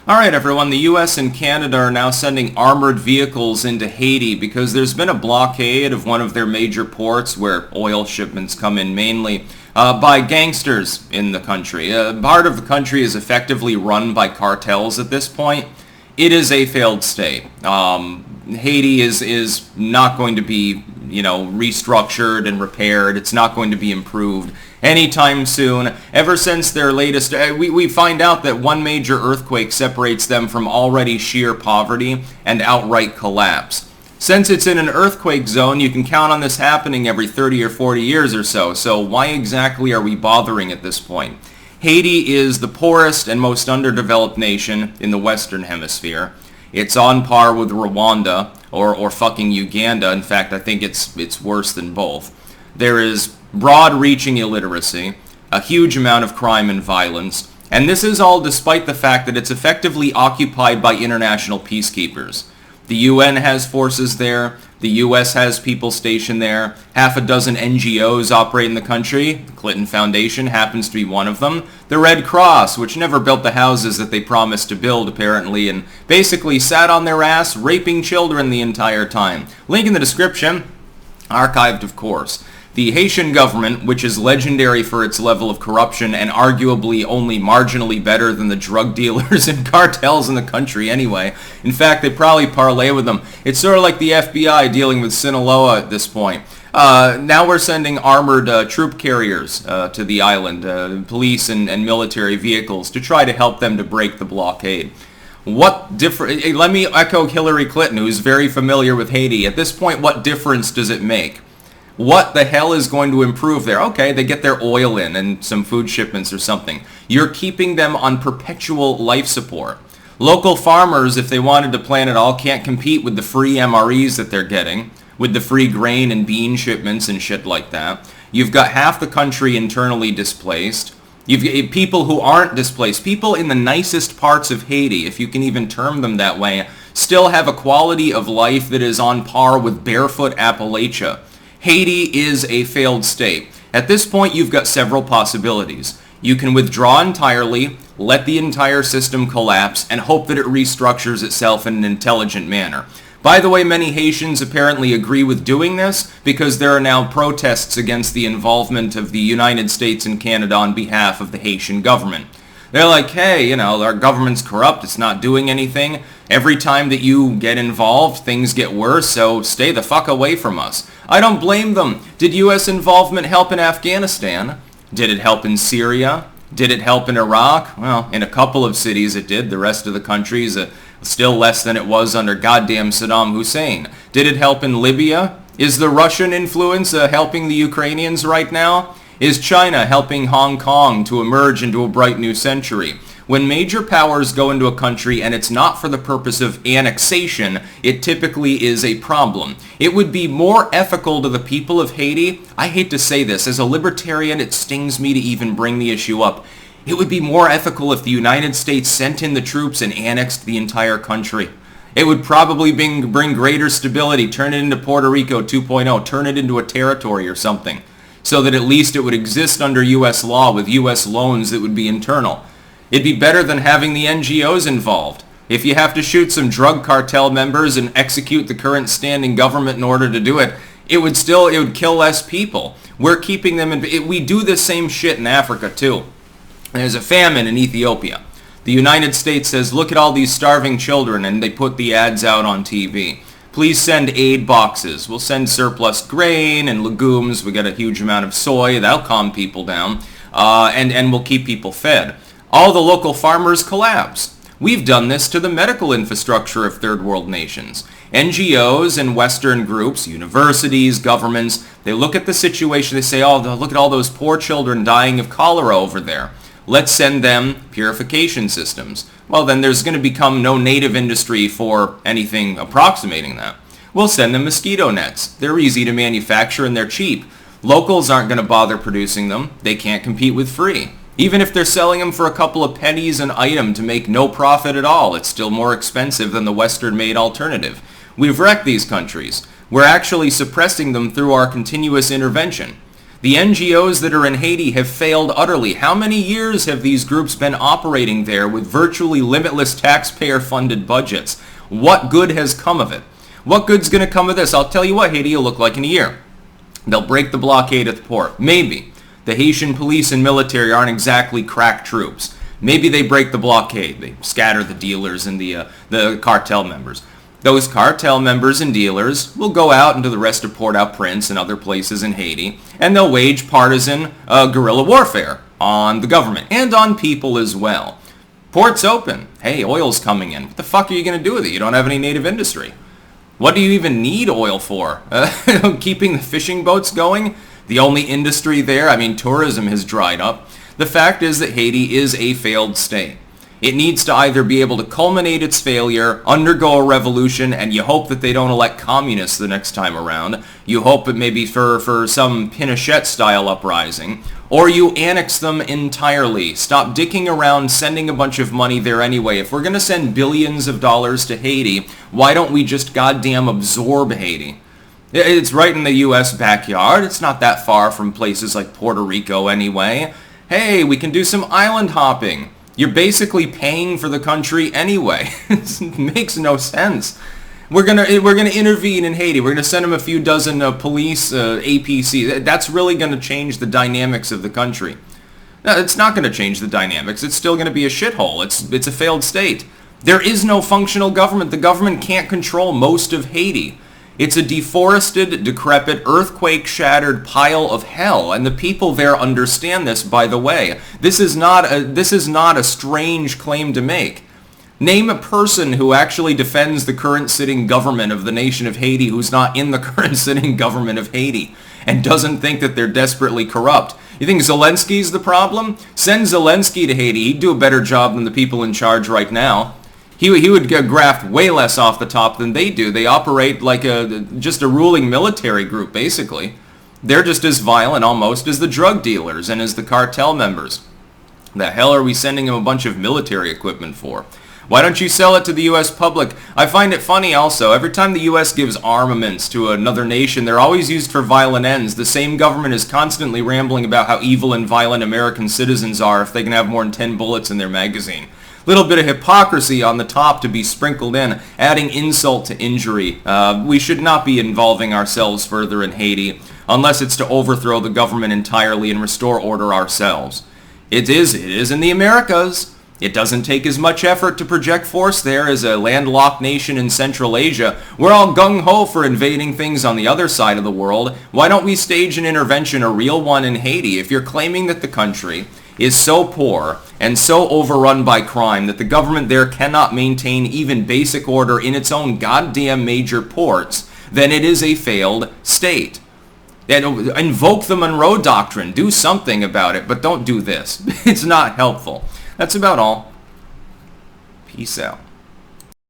Alright everyone, the US and Canada are now sending armored vehicles into Haiti because there's been a blockade of one of their major ports where oil shipments come in mainly by gangsters in the country. Part of the country is effectively run by cartels at this point. It is a failed state. Haiti is not going to be, restructured and repaired. It's not going to be improved anytime soon. Ever since their latest, we find out that one major earthquake separates them from already sheer poverty and outright collapse. Since it's in an earthquake zone, you can count on this happening every 30 or 40 years or so. So why exactly are we bothering at this point? Haiti is the poorest and most underdeveloped nation in the Western Hemisphere. It's on par with Rwanda or fucking Uganda. In fact, I think it's worse than both. There is broad-reaching illiteracy, a huge amount of crime and violence, and this is all despite the fact that it's effectively occupied by international peacekeepers. The UN has forces there, the US has people stationed there, half a dozen NGOs operate in the country, the Clinton Foundation happens to be one of them, the Red Cross, which never built the houses that they promised to build apparently, and basically sat on their ass raping children the entire time. Link in the description, archived of course. The Haitian government, which is legendary for its level of corruption and arguably only marginally better than the drug dealers and cartels in the country anyway. In fact, they probably parlay with them. It's sort of like the FBI dealing with Sinaloa at this point. Now we're sending armored troop carriers to the island, police and military vehicles, to try to help them to break the blockade. Let me echo Hillary Clinton, who's very familiar with Haiti. At this point, what difference does it make? What the hell is going to improve there? Okay, they get their oil in and some food shipments or something. You're keeping them on perpetual life support. Local farmers, if they wanted to plant it all, can't compete with the free MREs that they're getting, with the free grain and bean shipments and shit like that. You've got half the country internally displaced. You've got people who aren't displaced. People in the nicest parts of Haiti, if you can even term them that way, still have a quality of life that is on par with barefoot Appalachia. Haiti is a failed state. At this point, you've got several possibilities. You can withdraw entirely, let the entire system collapse, and hope that it restructures itself in an intelligent manner. By the way, many Haitians apparently agree with doing this because there are now protests against the involvement of the United States and Canada on behalf of the Haitian government. They're like, hey, our government's corrupt, it's not doing anything. Every time that you get involved, things get worse, so stay the fuck away from us. I don't blame them. Did U.S. involvement help in Afghanistan? Did it help in Syria? Did it help in Iraq? Well, in a couple of cities it did. The rest of the country is still less than it was under goddamn Saddam Hussein. Did it help in Libya? Is the Russian influence helping the Ukrainians right now? Is China helping Hong Kong to emerge into a bright new century? When major powers go into a country and it's not for the purpose of annexation, it typically is a problem. It would be more ethical to the people of Haiti. I hate to say this. As a libertarian, it stings me to even bring the issue up. It would be more ethical if the United States sent in the troops and annexed the entire country. It would probably bring greater stability, turn it into Puerto Rico 2.0, turn it into a territory or something, so that at least it would exist under U.S. law with U.S. loans that would be internal. It'd be better than having the NGOs involved. If you have to shoot some drug cartel members and execute the current standing government in order to do it, it would kill less people. We're keeping them in. We do the same shit in Africa too. There's a famine in Ethiopia. The United States says, look at all these starving children, and they put the ads out on TV. Please send aid boxes. We'll send surplus grain and legumes. We got a huge amount of soy. That'll calm people down. And we'll keep people fed. All the local farmers collapse. We've done this to the medical infrastructure of third world nations. NGOs and Western groups, universities, governments, they look at the situation, they say, oh, look at all those poor children dying of cholera over there. Let's send them purification systems. Well, then there's going to become no native industry for anything approximating that. We'll send them mosquito nets. They're easy to manufacture and they're cheap. Locals aren't going to bother producing them. They can't compete with free. Even if they're selling them for a couple of pennies an item to make no profit at all, it's still more expensive than the Western-made alternative. We've wrecked these countries. We're actually suppressing them through our continuous intervention. The NGOs that are in Haiti have failed utterly. How many years have these groups been operating there with virtually limitless taxpayer-funded budgets? What good has come of it? What good's going to come of this? I'll tell you what Haiti will look like in a year. They'll break the blockade at the port. Maybe. The Haitian police and military aren't exactly crack troops. Maybe they break the blockade. They scatter the dealers and the cartel members. Those cartel members and dealers will go out into the rest of Port-au-Prince and other places in Haiti, and they'll wage partisan guerrilla warfare on the government and on people as well. Port's open. Hey, oil's coming in. What the fuck are you going to do with it? You don't have any native industry. What do you even need oil for? Keeping the fishing boats going? The only industry there, I mean, tourism has dried up. The fact is that Haiti is a failed state. It needs to either be able to culminate its failure, undergo a revolution, and you hope that they don't elect communists the next time around. You hope it maybe for some Pinochet-style uprising. Or you annex them entirely. Stop dicking around sending a bunch of money there anyway. If we're going to send billions of dollars to Haiti, why don't we just goddamn absorb Haiti? It's right in the U.S. backyard. It's not that far from places like Puerto Rico anyway. Hey, we can do some island hopping. You're basically paying for the country anyway. It makes no sense. We're gonna intervene in Haiti. We're gonna send them a few dozen police APC. That's really gonna change the dynamics of the country. No, it's not gonna change the dynamics. It's still gonna be a shithole. It's a failed state. There is no functional government. The government can't control most of Haiti. It's a deforested, decrepit, earthquake-shattered pile of hell, and the people there understand this, by the way. This is not a strange claim to make. Name a person who actually defends the current sitting government of the nation of Haiti who's not in the current sitting government of Haiti and doesn't think that they're desperately corrupt. You think Zelensky's the problem? Send Zelensky to Haiti. He'd do a better job than the people in charge right now. He would graft way less off the top than they do. They operate like just a ruling military group, basically. They're just as violent almost as the drug dealers and as the cartel members. The hell are we sending them a bunch of military equipment for? Why don't you sell it to the U.S. public? I find it funny also, every time the U.S. gives armaments to another nation, they're always used for violent ends. The same government is constantly rambling about how evil and violent American citizens are if they can have more than 10 bullets in their magazine. Little bit of hypocrisy on the top to be sprinkled in, adding insult to injury. We should not be involving ourselves further in Haiti, unless it's to overthrow the government entirely and restore order ourselves. It is in the Americas. It doesn't take as much effort to project force there as a landlocked nation in Central Asia. We're all gung-ho for invading things on the other side of the world. Why don't we stage an intervention, a real one, in Haiti? If you're claiming that the country is so poor and so overrun by crime that the government there cannot maintain even basic order in its own goddamn major ports, then it is a failed state. And invoke the Monroe Doctrine. Do something about it, but don't do this. It's not helpful. That's about all. Peace out.